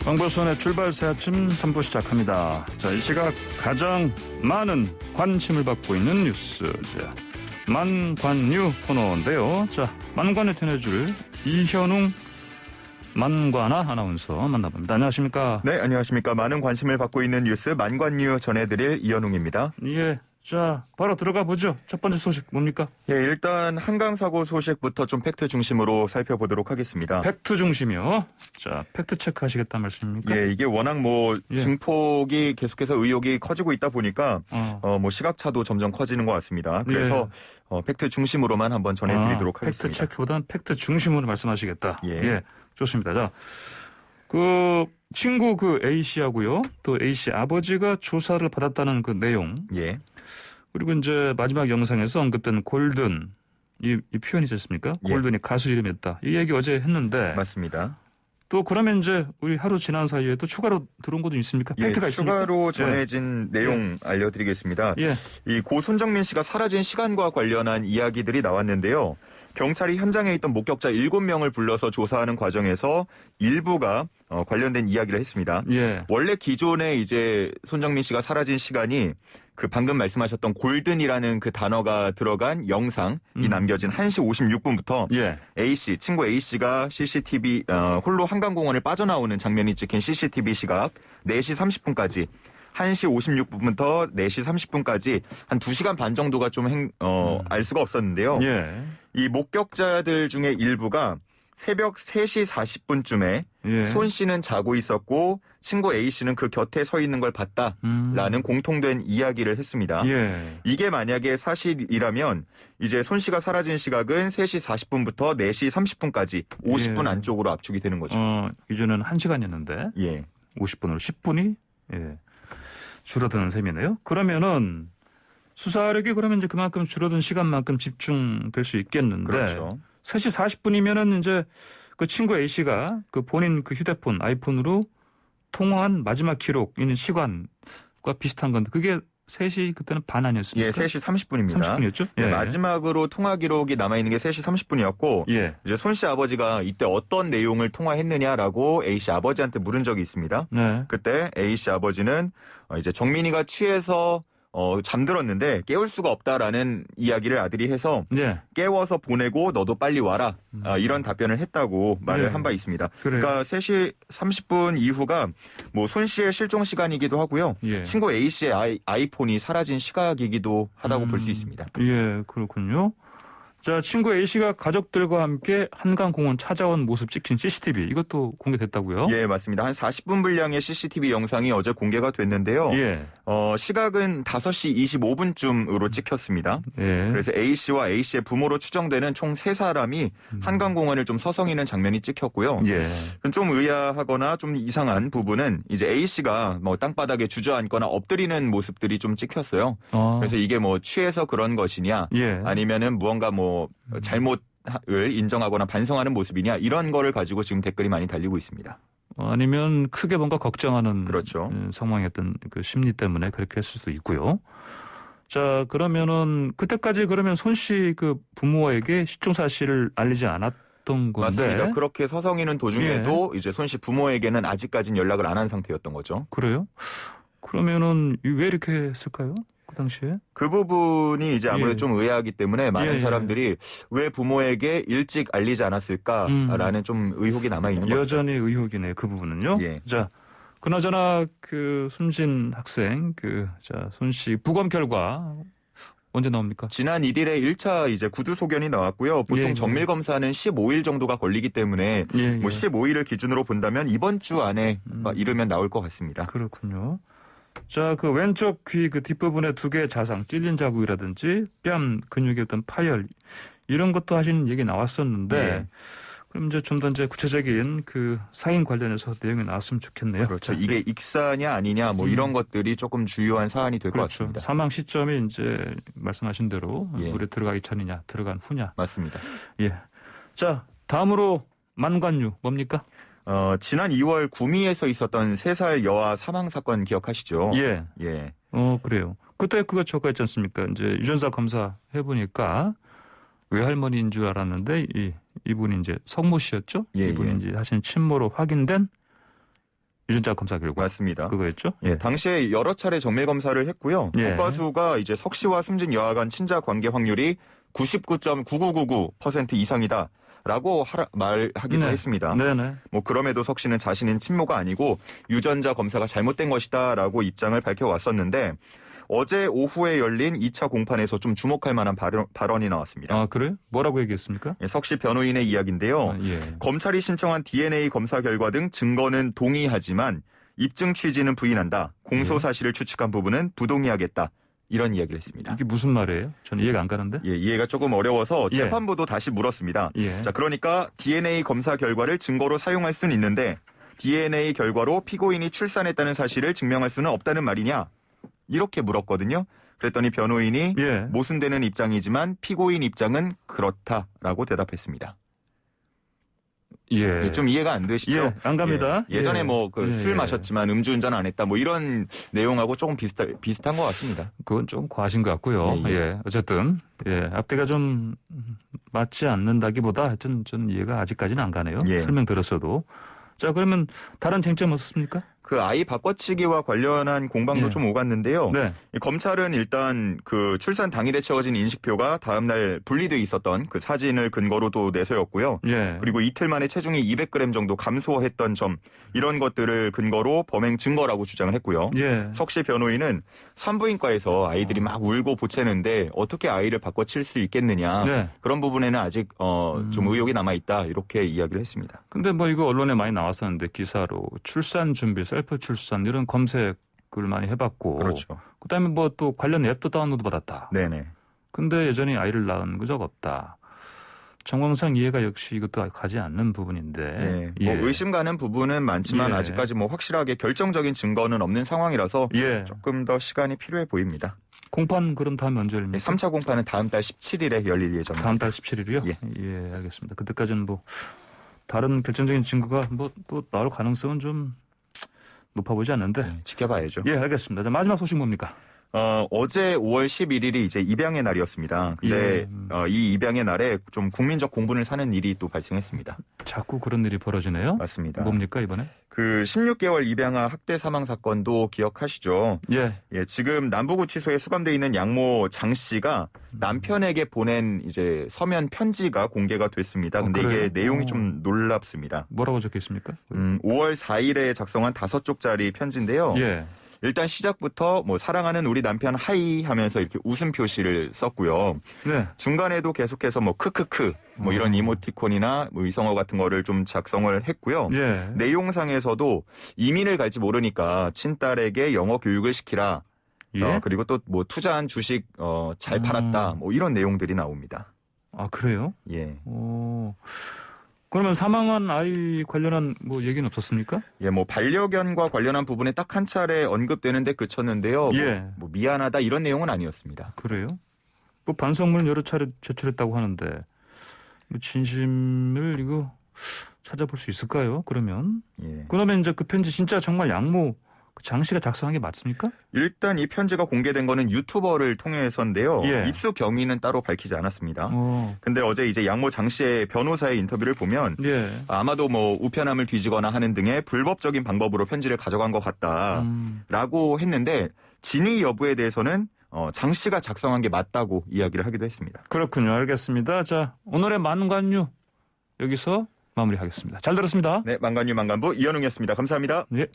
황보선의 출발 새 아침 3부 시작합니다. 자, 이 시각 가장 많은 관심을 받고 있는 뉴스, 만관유 코너인데요. 자, 만관을 전해줄 이현웅 만관아 아나운서 만나봅니다. 안녕하십니까? 네, 안녕하십니까. 많은 관심을 받고 있는 뉴스 만관유 전해드릴 이현웅입니다. 예. 자, 바로 들어가 보죠. 첫 번째 소식 뭡니까? 예, 일단 한강 사고 소식부터 좀 팩트 중심으로 살펴보도록 하겠습니다. 팩트 중심이요? 자, 팩트 체크 하시겠다는 말씀입니까? 예, 이게 워낙 증폭이 계속해서 의혹이 커지고 있다 보니까 시각차도 점점 커지는 것 같습니다. 그래서 팩트 중심으로만 한번 전해드리도록 하겠습니다. 팩트 체크보다는 팩트 중심으로 말씀하시겠다. 예, 좋습니다. 자, 친구 A씨하고요. 또 A씨 아버지가 조사를 받았다는 그 내용. 예. 그리고 이제 마지막 영상에서 언급된 골든 이 표현이지 않습니까? 예. 골든이 가수 이름이었다. 이 얘기 어제 했는데. 맞습니다. 또 그러면 이제 우리 하루 지난 사이에 또 추가로 들어온 것도 있습니까? 팩트가 있습니까? 추가로 전해진 내용 알려드리겠습니다. 이 고 손정민 씨가 사라진 시간과 관련한 이야기들이 나왔는데요. 경찰이 현장에 있던 목격자 7명을 불러서 조사하는 과정에서 일부가 관련된 이야기를 했습니다. 예. 원래 기존에 이제 손정민 씨가 사라진 시간이 그 방금 말씀하셨던 골든이라는 그 단어가 들어간 영상이 남겨진 1시 56분부터 A씨, 친구 A씨가 CCTV 홀로 한강공원을 빠져나오는 장면이 찍힌 CCTV 시각 4시 30분까지 1시 56분부터 4시 30분까지 한 2시간 반 정도가 좀 알 수가 없었는데요. 예. 이 목격자들 중에 일부가 새벽 3시 40분쯤에 손 씨는 자고 있었고 친구 A 씨는 그 곁에 서 있는 걸 봤다라는 공통된 이야기를 했습니다. 이게 만약에 사실이라면 이제 손 씨가 사라진 시각은 3시 40분부터 4시 30분까지 50분 안쪽으로 압축이 되는 거죠. 이전에는 1시간이었는데 50분으로 10분이 줄어드는 셈이네요. 그러면은 수사력이 그러면 이제 그만큼 줄어든 시간만큼 집중될 수 있겠는데. 그렇죠. 3시 40분이면은 이제 그 친구 A씨가 그 본인 그 휴대폰, 아이폰으로 통화한 마지막 기록 있는 시간과 비슷한 건데 그게 3시 그때는 반 아니었습니까? 예, 3시 30분입니다. 30분이었죠? 예. 마지막으로 통화 기록이 남아있는 게 3시 30분이었고 이제 손 씨 아버지가 이때 어떤 내용을 통화했느냐라고 A 씨 아버지한테 물은 적이 있습니다. 그때 A 씨 아버지는 이제 정민이가 취해서 잠들었는데 깨울 수가 없다라는 이야기를 아들이 해서 깨워서 보내고 너도 빨리 와라 이런 답변을 했다고 말을 한 바 있습니다. 그러니까 3시 30분 이후가 뭐 손 씨의 실종 시간이기도 하고요. 친구 A 씨의 아이폰이 사라진 시각이기도 하다고 볼 수 있습니다. 예, 그렇군요. 자, 친구 A씨가 가족들과 함께 한강공원 찾아온 모습 찍힌 CCTV 이것도 공개됐다고요? 예, 맞습니다. 한 40분 분량의 CCTV 영상이 어제 공개가 됐는데요. 시각은 5시 25분쯤으로 찍혔습니다. 그래서 A씨와 A씨의 부모로 추정되는 총 3사람이 한강공원을 좀 서성이는 장면이 찍혔고요. 좀 의아하거나 좀 이상한 부분은 이제 A씨가 뭐 땅바닥에 주저앉거나 엎드리는 모습들이 좀 찍혔어요. 그래서 이게 뭐 취해서 그런 것이냐 아니면은 무언가 잘못을 인정하거나 반성하는 모습이냐 이런 거를 가지고 지금 댓글이 많이 달리고 있습니다. 아니면 크게 뭔가 걱정하는 상황이었던 그 심리 때문에 그렇게 했을 수도 있고요. 자, 그러면은 그때까지 그러면 손 씨 그 부모에게 실종 사실을 알리지 않았던 건데. 맞습니다. 그렇게 서성이는 도중에도 이제 손 씨 부모에게는 아직까지는 연락을 안 한 상태였던 거죠. 그래요? 그러면은 왜 이렇게 했을까요? 그 당시에? 그 부분이 이제 아무래도 좀 의아하기 때문에 많은 사람들이 왜 부모에게 일찍 알리지 않았을까라는 좀 의혹이 남아있는 거죠. 여전히 의혹이네요. 그 부분은요. 자, 그나저나 그 숨진 학생 손 씨 부검 결과 언제 나옵니까? 지난 1일에 1차 이제 구두 소견이 나왔고요. 보통 정밀 검사는 15일 정도가 걸리기 때문에 뭐 15일을 기준으로 본다면 이번 주 안에 이르면 나올 것 같습니다. 그렇군요. 자, 그 왼쪽 귀 그 뒷부분에 2개의 자상, 찔린 자국이라든지 뺨 근육의 어떤 파열 이런 것도 하신 얘기 나왔었는데 그럼 이제 좀 더 이제 구체적인 그 사인 관련해서 내용이 나왔으면 좋겠네요. 그렇죠. 이게 익사냐 아니냐 뭐 이런 것들이 조금 주요한 사안이 될 것 같습니다. 사망 시점이 이제 말씀하신 대로 물에 들어가기 전이냐 들어간 후냐. 맞습니다. 자, 다음으로 만관유 뭡니까? 지난 2월 구미에서 있었던 3살 여아 사망 사건 기억하시죠? 그래요. 그때 그거 저거 했지 않습니까? 이제 유전자 검사 해보니까 외할머니인 줄 알았는데 이분이 이제 성모 씨였죠? 이분이 이제 하신 친모로 확인된 유전자 검사 결과. 맞습니다. 그거였죠? 예, 당시에 여러 차례 정밀 검사를 했고요. 예. 국과수가 이제 석 씨와 숨진 여아 간 친자 관계 확률이 99.9999% 이상이다. 라고 말하기도 했습니다. 네네. 뭐 그럼에도 석 씨는 자신은 친모가 아니고 유전자 검사가 잘못된 것이다라고 입장을 밝혀왔었는데 어제 오후에 열린 2차 공판에서 좀 주목할 만한 발언이 나왔습니다. 아, 그래요? 뭐라고 얘기했습니까? 예, 석 씨 변호인의 이야기인데요. 예. 검찰이 신청한 DNA 검사 결과 등 증거는 동의하지만 입증 취지는 부인한다. 공소 사실을 추측한 부분은 부동의하겠다. 이런 이야기를 했습니다. 이게 무슨 말이에요? 저는 이해가 안 가는데. 예, 이해가 조금 어려워서 예. 재판부도 다시 물었습니다. 예. 자, 그러니까 DNA 검사 결과를 증거로 사용할 수는 있는데 DNA 결과로 피고인이 출산했다는 사실을 증명할 수는 없다는 말이냐? 이렇게 물었거든요. 그랬더니 변호인이 예. 모순되는 입장이지만 피고인 입장은 그렇다라고 대답했습니다. 예. 좀 이해가 안 되시죠? 예, 안 갑니다. 예. 예전에 뭐 술 예. 마셨지만 음주운전 안 했다 뭐 이런 내용하고 조금 비슷한 것 같습니다. 그건 좀 과하신 것 같고요. 예. 어쨌든 앞뒤가 좀 맞지 않는다기보다 하여튼 전 이해가 아직까지는 안 가네요. 예. 설명 들었어도. 자, 그러면 다른 쟁점 없습니까? 그 아이 바꿔치기와 관련한 공방도 좀 오갔는데요. 네. 검찰은 일단 그 출산 당일에 채워진 인식표가 다음날 분리돼 있었던 그 사진을 근거로도 내세웠고요. 예. 그리고 이틀 만에 체중이 200g 정도 감소했던 점 이런 것들을 근거로 범행 증거라고 주장을 했고요. 예. 석 씨 변호인은 산부인과에서 아이들이 막 울고 보채는데 어떻게 아이를 바꿔칠 수 있겠느냐. 네. 그런 부분에는 아직 좀 의혹이 남아있다 이렇게 이야기를 했습니다. 근데 뭐 이거 언론에 많이 나왔었는데 기사로 출산 준비, 셀프 출산 이런 검색을 많이 해봤고. 그렇죠. 그다음에 뭐 또 관련 앱도 다운로드 받았다. 네네. 근데 여전히 아이를 낳은 적 없다. 정황상 이해가 역시 이것도 가지 않는 부분인데. 네. 뭐 의심 가는 부분은 많지만 예. 아직까지 뭐 확실하게 결정적인 증거는 없는 상황이라서 예. 조금 더 시간이 필요해 보입니다. 공판 그럼 다음 언제 열립니까? 3차 공판은 다음 달 17일에 열릴 예정입니다. 다음 달 17일이요? 예. 예, 알겠습니다. 그때까지는 뭐 다른 결정적인 증거가 뭐 또 나올 가능성은 좀 높아 보이지 않는데. 네, 지켜봐야죠. 예, 알겠습니다. 자, 마지막 소식 뭡니까? 어제 5월 11일이 이제 입양의 날이었습니다. 근데 이 입양의 날에 좀 국민적 공분을 사는 일이 또 발생했습니다. 자꾸 그런 일이 벌어지네요. 맞습니다. 뭡니까 이번에? 그 16개월 입양아 학대 사망 사건도 기억하시죠? 예. 예, 지금 남부구치소에 수감돼 있는 양모 장 씨가 남편에게 보낸 이제 서면 편지가 공개가 됐습니다. 근데 그래요? 이게 내용이 좀 놀랍습니다. 뭐라고 적혀 있습니까? 5월 4일에 작성한 5쪽짜리 편지인데요. 예. 일단 시작부터 뭐 사랑하는 우리 남편 하이 하면서 이렇게 웃음 표시를 썼고요. 네. 중간에도 계속해서 뭐 크크크 뭐 이런 이모티콘이나 뭐 의성어 같은 거를 좀 작성을 했고요. 예. 내용상에서도 이민을 갈지 모르니까 친딸에게 영어 교육을 시키라. 예? 그리고 또 뭐 투자한 주식 잘 팔았다. 뭐 이런 내용들이 나옵니다. 아, 그래요? 예. 오. 그러면 사망한 아이 관련한 뭐 얘기는 없었습니까? 예, 뭐 반려견과 관련한 부분에 딱 한 차례 언급되는데 그쳤는데요. 예. 뭐 미안하다 이런 내용은 아니었습니다. 그래요? 뭐 반성문 여러 차례 제출했다고 하는데 뭐 진심을 이거 찾아볼 수 있을까요? 그러면 예. 그러면 이제 그 편지 진짜 정말 양모 장 씨가 작성한 게 맞습니까? 일단 이 편지가 공개된 거는 유튜버를 통해서인데요. 예. 입수 경위는 따로 밝히지 않았습니다. 어. 근데 어제 이제 양모 장 씨의 변호사의 인터뷰를 보면 예. 아마도 뭐 우편함을 뒤지거나 하는 등의 불법적인 방법으로 편지를 가져간 것 같다라고 했는데 진위 여부에 대해서는 장 씨가 작성한 게 맞다고 이야기를 하기도 했습니다. 그렇군요. 알겠습니다. 자, 오늘의 만관유 여기서 마무리하겠습니다. 잘 들었습니다. 네, 만관유 만관부 이현웅이었습니다. 감사합니다. 예.